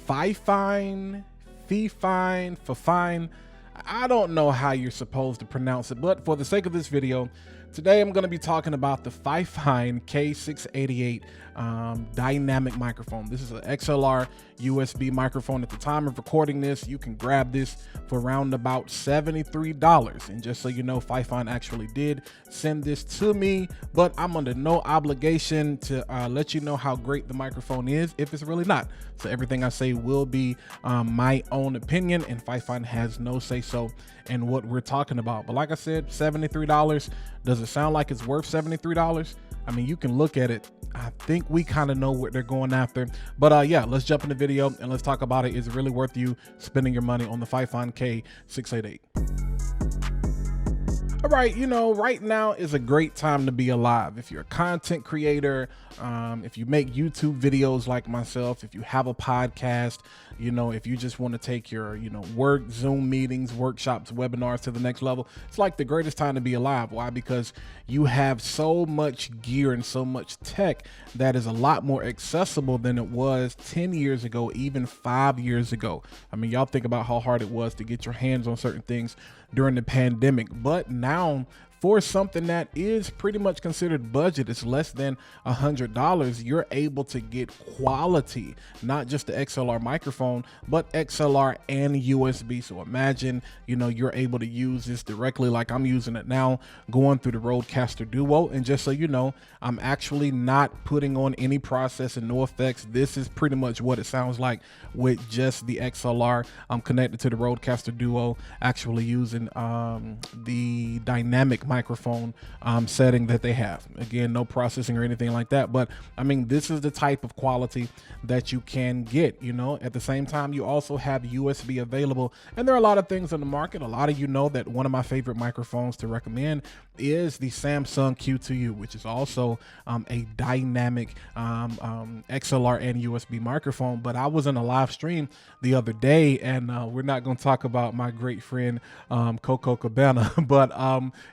FIFINE, FIFINE. I don't know how you're supposed to pronounce it, but for the sake of this video, today I'm going to be talking about the FIFINE K688 dynamic microphone. This is an XLR USB microphone. At the time of recording this, you can grab this for around about $73. And just so you know, FIFINE actually did send this to me, but I'm under no obligation to let you know how great the microphone is if it's really not. So everything I say will be my own opinion, and FIFINE has no say so in what we're talking about. But like I said, $73. Does it sound like it's worth $73? I mean, you can look at it. I think we kind of know what they're going after, but yeah, let's jump in the video and let's talk about it. Is it really worth you spending your money on the FIFINE K688? All right, you know, right now is a great time to be alive. If you're a content creator, if you make YouTube videos like myself, if you have a podcast, you know, if you just want to take your, you know, work, Zoom meetings, workshops, webinars to the next level, it's like the greatest time to be alive. Why? Because you have so much gear and so much tech that is a lot more accessible than it was 10 years ago, even 5 years ago. I mean, y'all think about how hard it was to get your hands on certain things during the pandemic, but now for something that is pretty much considered budget, it's less than $100, you're able to get quality, not just the XLR microphone, but XLR and USB. So imagine, you know, you're able to use this directly like I'm using it now, going through the Rodecaster Duo. And just so you know, I'm actually not putting on any processing, no effects. This is pretty much what it sounds like with just the XLR. I'm connected to the Rodecaster Duo, actually using the dynamic microphone setting that they have. Again, no processing or anything like that, but I mean, this is the type of quality that you can get. You know, at the same time, you also have USB available, and there are a lot of things on the market. A lot of you know that one of my favorite microphones to recommend is the Samsung Q2U, which is also a dynamic XLR and USB microphone. But I was in a live stream the other day, and we're not going to talk about my great friend Coco Cabana, but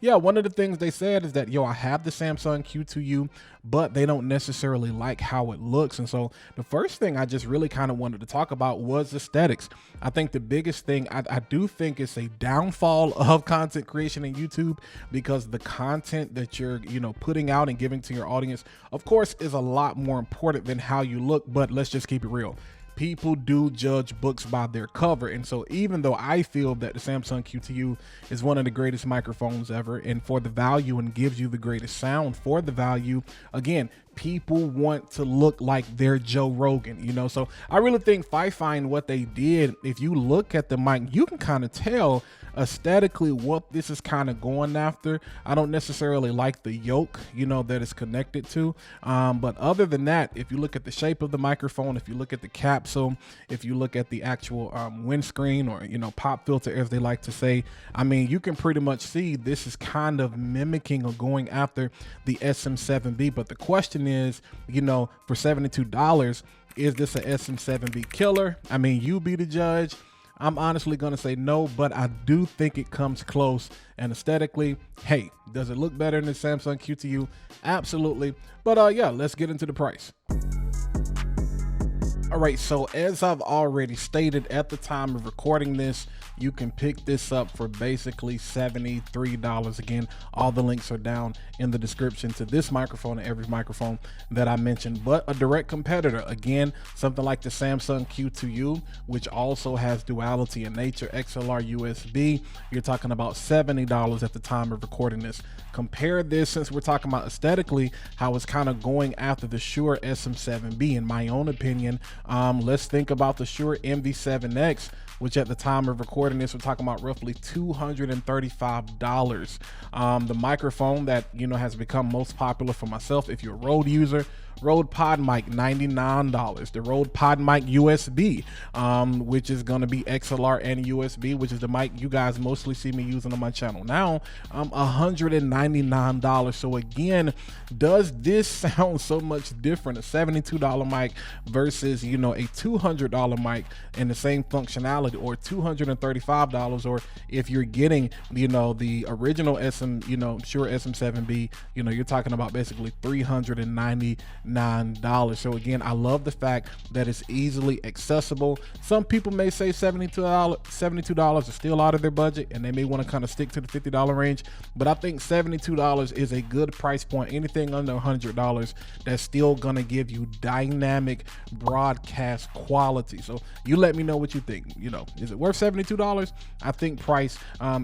yeah, one of the things they said is that, yo, I have the Samsung Q2U, but they don't necessarily like how it looks. And so the first thing I just really kind of wanted to talk about was aesthetics. I think the biggest thing, I do think it's a downfall of content creation in YouTube, because the content that you're, you know, putting out and giving to your audience, of course, is a lot more important than how you look. But let's just keep it real. People do judge books by their cover. And so even though I feel that the Samsung Q2U is one of the greatest microphones ever, and for the value and gives you the greatest sound for the value, again, people want to look like they're Joe Rogan, you know? So I really think FIFINE, what they did, if you look at the mic, you can kind of tell aesthetically what this is kind of going after. I don't necessarily like the yoke, you know, that it's connected to, but other than that, if you look at the shape of the microphone, if you look at the capsule, if you look at the actual windscreen, or, you know, pop filter, as they like to say, I mean, you can pretty much see this is kind of mimicking or going after the SM7B. But the question is, you know, for $72, is this a SM7B killer? I mean, you be the judge. I'm honestly going to say no, but I do think it comes close. And aesthetically, hey, does it look better than the Samsung Q2U? Absolutely. But yeah, let's get into the price. All right, so as I've already stated, at the time of recording this, you can pick this up for basically $73. Again, all the links are down in the description to this microphone and every microphone that I mentioned. But a direct competitor, again, something like the Samsung Q2U, which also has duality in nature, XLR USB, you're talking about $70 at the time of recording this. Compare this, since we're talking about aesthetically, how it's kind of going after the Shure SM7B. In my own opinion, let's think about the Shure MV7X, which at the time of recording this, we're talking about roughly $235. The microphone that, you know, has become most popular for myself, if you're a Rode user, Rode Pod Mic, $99. The Rode Pod Mic USB, which is going to be XLR and USB, which is the mic you guys mostly see me using on my channel now, $199. So again, does this sound so much different? A $72 mic versus, you know, a $200 mic and the same functionality, or $235, or if you're getting, you know, the original Shure SM7B, you know, you're talking about basically $399. $99. So again, I love the fact that it's easily accessible. Some people may say $72 is still out of their budget, and they may want to kind of stick to the $50 range, but I think $72 is a good price point. Anything under $100, that's still gonna give you dynamic broadcast quality. So you let me know what you think. You know, is it worth $72? I think price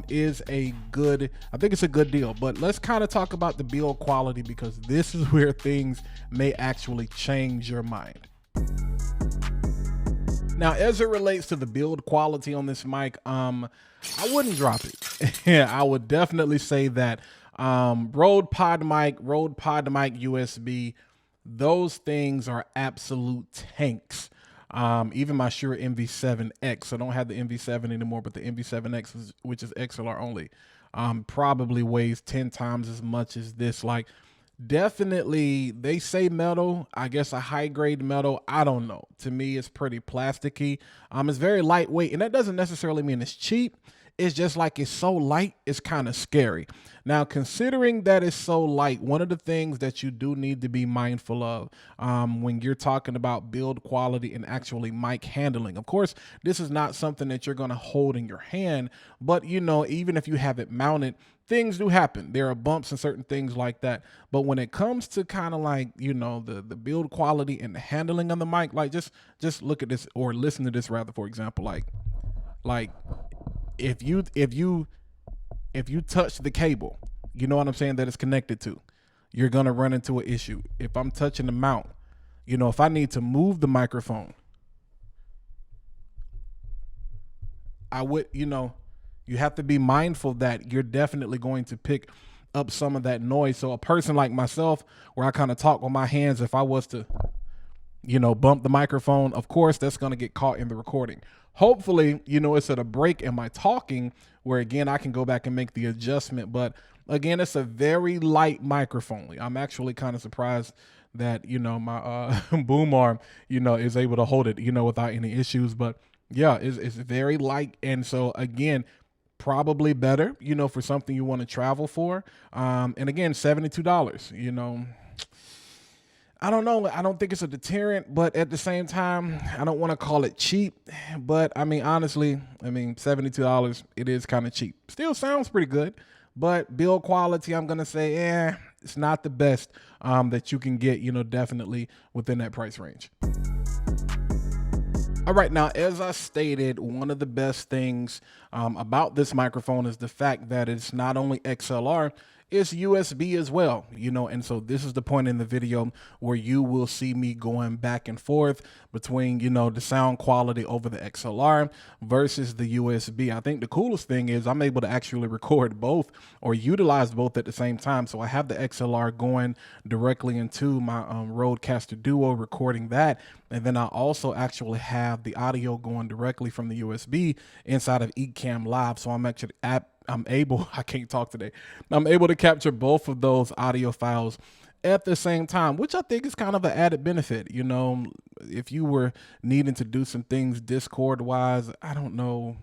is a good, I think it's a good deal. But let's kind of talk about the build quality, because this is where things may actually change your mind. Now, as it relates to the build quality on this mic, I wouldn't drop it. Yeah, I would definitely say that Rode PodMic USB, those things are absolute tanks. Even my Shure MV7X, I don't have the MV7 anymore, but the MV7X, which is XLR only, probably weighs 10 times as much as this. Like, definitely, they say metal, I guess a high grade metal, I don't know. To me, it's pretty plasticky. It's very lightweight, and that doesn't necessarily mean it's cheap. It's just like, it's so light, it's kind of scary. Now, considering that it's so light, one of the things that you do need to be mindful of when you're talking about build quality and actually mic handling. Of course, this is not something that you're going to hold in your hand, but you know, even if you have it mounted, things do happen. There are bumps and certain things like that. But when it comes to kind of like, you know, the build quality and the handling of the mic, like just look at this, or listen to this rather, for example, like if you touch the cable, you know what I'm saying, that it's connected to, you're gonna run into an issue. If I'm touching the mount, you know, if I need to move the microphone, I would, you know, you have to be mindful that you're definitely going to pick up some of that noise. So a person like myself, where I kind of talk with my hands, if I was to, you know, bump the microphone, of course, that's going to get caught in the recording. Hopefully, you know, it's at a break in my talking where, again, I can go back and make the adjustment. But again, it's a very light microphone. I'm actually kind of surprised that, you know, my boom arm, you know, is able to hold it, you know, without any issues. But yeah, it's very light. And so again, probably better, you know, for something you want to travel for. And again, $72, you know, I don't know. I don't think it's a deterrent, but at the same time, I don't want to call it cheap. But I mean, honestly, I mean, $72, it is kind of cheap. Still sounds pretty good, but build quality, I'm going to say, it's not the best that you can get, you know, definitely within that price range. All right, now, as I stated, one of the best things about this microphone is the fact that it's not only XLR, it's USB as well, you know, and so this is the point in the video where you will see me going back and forth between, you know, the sound quality over the XLR versus the USB. I think the coolest thing is I'm able to actually record both or utilize both at the same time. So I have the XLR going directly into my Rodecaster Duo, recording that. And then I also actually have the audio going directly from the USB inside of ECAMM Live. So I'm actually I'm able to capture both of those audio files at the same time, which I think is kind of an added benefit. You know, if you were needing to do some things Discord wise, I don't know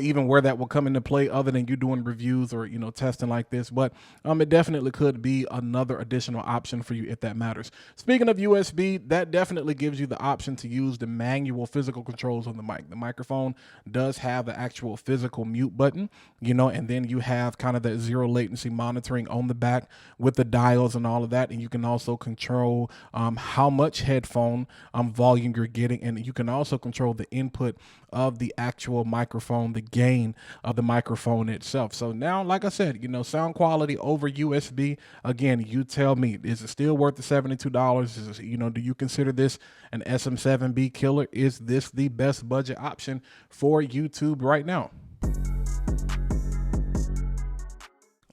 even where that will come into play other than you doing reviews or, you know, testing like this. But it definitely could be another additional option for you if that matters. Speaking of USB, that definitely gives you the option to use the manual physical controls on the mic. The microphone does have the actual physical mute button, you know, and then you have kind of that zero latency monitoring on the back with the dials and all of that. And you can also control how much headphone volume you're getting. And you can also control the input of the actual microphone, the gain of the microphone itself. So now, like I said, you know, sound quality over USB, again, you tell me, is it still worth the $72? Is it, you know, do you consider this an SM7B killer? Is this the best budget option for YouTube right now?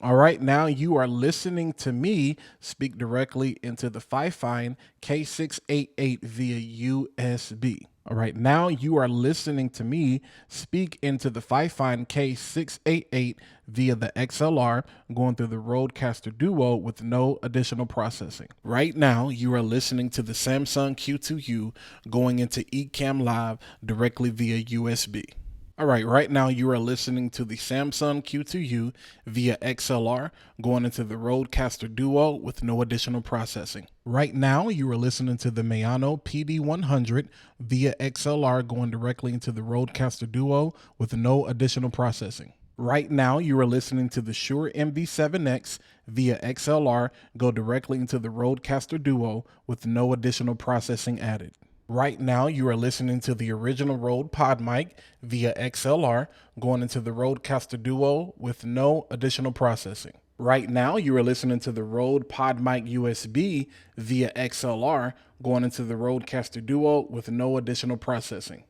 All right, now you are listening to me speak directly into the FIFINE K688 via USB. All right, now you are listening to me speak into the FIFINE K688 via the XLR, going through the Rodecaster Duo with no additional processing. Right now, you are listening to the Samsung Q2U going into ECAMM Live directly via USB. All right, right now you are listening to the Samsung Q2U via XLR going into the Rodecaster Duo with no additional processing. Right now you are listening to the Mayano PD100 via XLR going directly into the Rodecaster Duo with no additional processing. Right now you are listening to the Shure MV7X via XLR go directly into the Rodecaster Duo with no additional processing added. Right now, you are listening to the original Rode Pod mic via XLR going into the Rodecaster Duo with no additional processing. Right now, you are listening to the Rode Pod mic USB via XLR going into the Rodecaster Duo with no additional processing.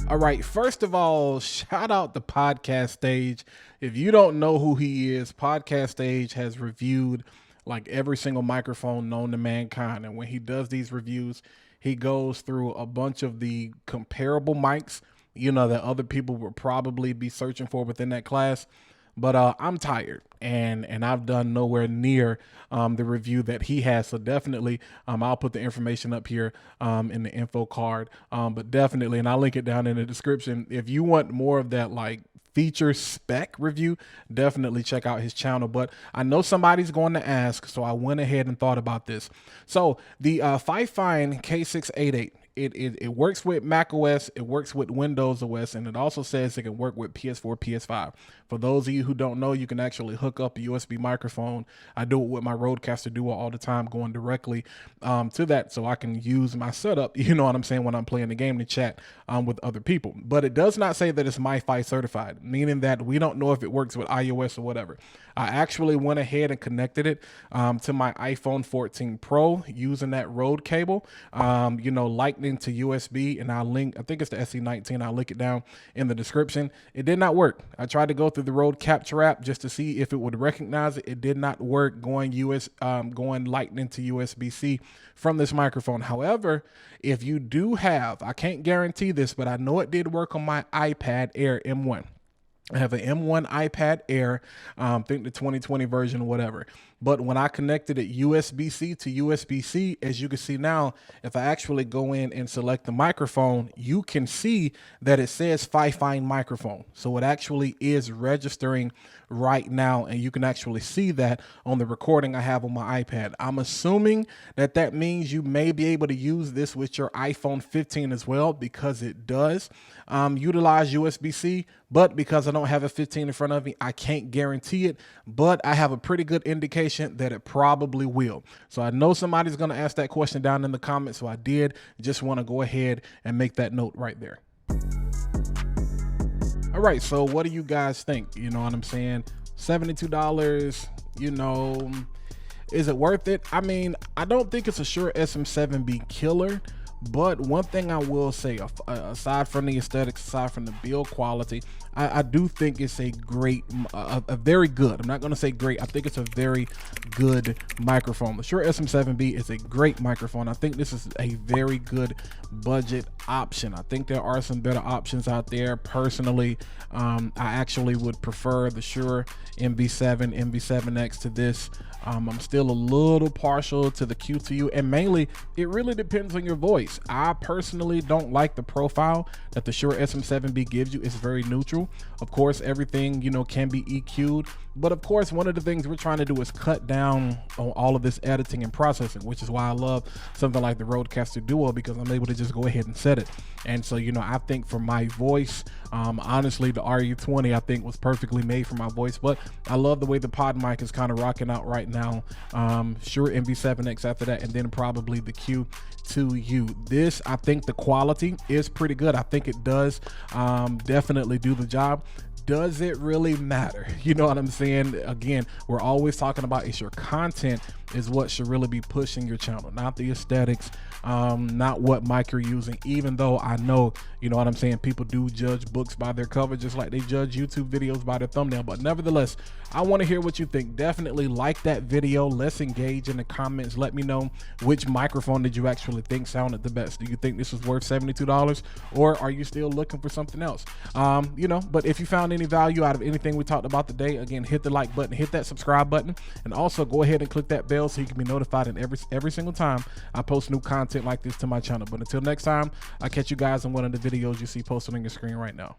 All right, first of all, shout out to Podcast Stage. If you don't know who he is, Podcast Stage has reviewed like every single microphone known to mankind. And when he does these reviews, he goes through a bunch of the comparable mics, that other people would probably be searching for within that class. But I'm tired and I've done nowhere near the review that he has. So definitely I'll put the information up here in the info card. But definitely, and I'll link it down in the description. If you want more of that like feature spec review, definitely check out his channel. But I know somebody's going to ask, so I went ahead and thought about this. So the FIFINE K688, it works with Mac OS, it works with Windows OS, and it also says it can work with PS4, PS5. For those of you who don't know, you can actually hook up a USB microphone. I do it with my Rodecaster Duo all the time, going directly to that, so I can use my setup, you know what I'm saying, when I'm playing the game to chat with other people. But it does not say that it's MiFi certified, meaning that we don't know if it works with iOS or whatever. I actually went ahead and connected it to my iPhone 14 Pro using that Rode cable, Lightning to USB, and I'll link, I think it's the SE19, I'll link it down in the description. It did not work. I tried to go through the Rode Capture app just to see if it would recognize it. It did not work going Lightning to USB-C from this microphone. However, if you do have, I can't guarantee this, but I know it did work on my iPad Air M1. I have an M1 iPad Air, I think the 2020 version or whatever. But when I connected it USB-C to USB-C, as you can see now, if I actually go in and select the microphone, you can see that it says FIFINE microphone. So it actually is registering right now, and you can actually see that on the recording I have on my iPad. I'm assuming that that means you may be able to use this with your iPhone 15 as well, because it does utilize USB-C, but because I don't have a 15 in front of me, I can't guarantee it, but I have a pretty good indication that it probably will. So I know somebody's going to ask that question down in the comments, so I did just want to go ahead and make that note right there. All right, so what do you guys think? You know what I'm saying? $72, is it worth it? I mean, I don't think it's a Shure SM7B killer, but one thing I will say, aside from the aesthetics, aside from the build quality, I do think it's a great, a very good, I'm not going to say great, I think it's a very good microphone. The Shure SM7B is a great microphone. I think this is a very good budget option. I think there are some better options out there. Personally, I actually would prefer the Shure MV7, MV7X to this. I'm still a little partial to the Q2U, and mainly it really depends on your voice. I personally don't like the profile that the Shure SM7B gives you. It's very neutral. Of course, everything can be EQ'd, but of course one of the things we're trying to do is cut down on all of this editing and processing, which is why I love something like the Rodecaster Duo, because I'm able to just go ahead and set it. And so I think for my voice, honestly, the RU20 I think was perfectly made for my voice, but I love the way the pod mic is kind of rocking out right now. Sure, MV7X after that, and then probably the Q2U. This, I think the quality is pretty good. I think it does definitely do the job. Does it really matter? You know what I'm saying? Again, we're always talking about is your content is what should really be pushing your channel, not the aesthetics, not what mic you're using, even though I know, you know what I'm saying, people do judge books by their cover just like they judge YouTube videos by their thumbnail. But nevertheless, I want to hear what you think. Definitely like that video. Let's engage in the comments. Let me know which microphone did you actually think sounded the best. Do you think this was worth $72, or are you still looking for something else? But if you found any value out of anything we talked about today, again, hit the like button, hit that subscribe button, and also go ahead and click that bell so you can be notified in every single time I post new content content like this to my channel. But until next time, I'll catch you guys in one of the videos you see posted on your screen right now.